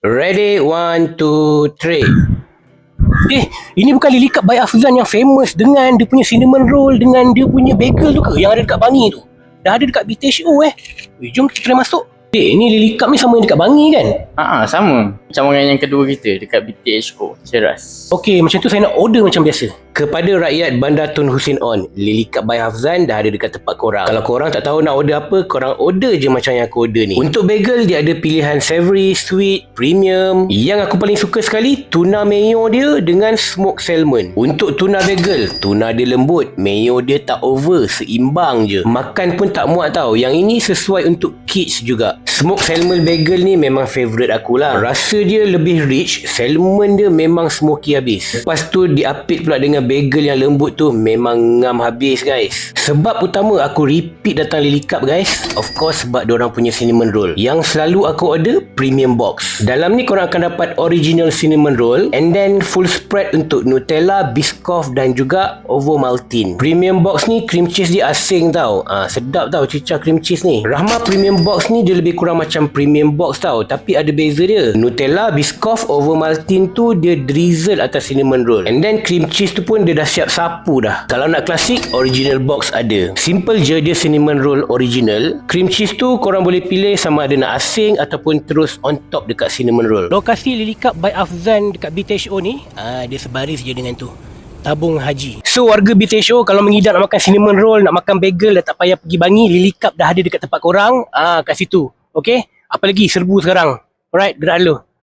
Ready, 1, 2, 3. Ini bukan Lily Cup by Afzan yang famous dengan dia punya cinnamon roll dengan dia punya bagel tu ke? Yang ada dekat Bangi tu. Dah ada dekat BTHO jom kita try masuk. Ni Lily Cup ni sama yang dekat Bangi kan? Sama. Macam orang yang kedua kita dekat BTHO, Ceras. Okey, macam tu saya nak order macam biasa. Kepada rakyat Bandar Tun Hussein On, Lily Cup by Hafzan dah ada dekat tempat korang. Kalau korang tak tahu nak order apa, korang order je macam yang aku order ni. Untuk bagel, dia ada pilihan savory, sweet, premium. Yang aku paling suka sekali, tuna mayo dia dengan smoked salmon. Untuk tuna bagel, tuna dia lembut, mayo dia tak over, seimbang je. Makan pun tak muat tau. Yang ini sesuai untuk kids juga. Smoked salmon bagel ni memang favourite aku lah. Rasa dia lebih rich, salmon dia memang smoky habis. Lepas tu diapit pula dengan bagel yang lembut tu, memang ngam habis guys. Sebab utama aku repeat datang Lily Cup guys, of course sebab diorang punya cinnamon roll. Yang selalu aku order premium box. Dalam ni korang akan dapat original cinnamon roll and then full spread untuk Nutella, Biscoff dan juga Ovomaltine. Premium box ni cream cheese dia asing tau. Sedap tau cicah cream cheese ni. Rahma premium box ni dia lebih kurang macam premium box tau, tapi ada beza dia. Nutella, Biscoff, Ovomaltine tu dia drizzle atas cinnamon roll. And then cream cheese tu pun dia dah siap sapu dah. Kalau nak klasik, original box ada. Simple je dia cinnamon roll original. Cream cheese tu korang boleh pilih sama ada nak asing ataupun terus on top dekat cinnamon roll. Lokasi Lily Cup by Afzan dekat BTHO ni, dia sebaris je dengan tu Tabung Haji. So warga BTHO kalau mengidap nak makan cinnamon roll, nak makan bagel, dah tak payah pergi Bangi, Lily Cup dah ada dekat tempat korang. Kat situ. Okey? Apa lagi serbu sekarang? Alright, gerak dulu.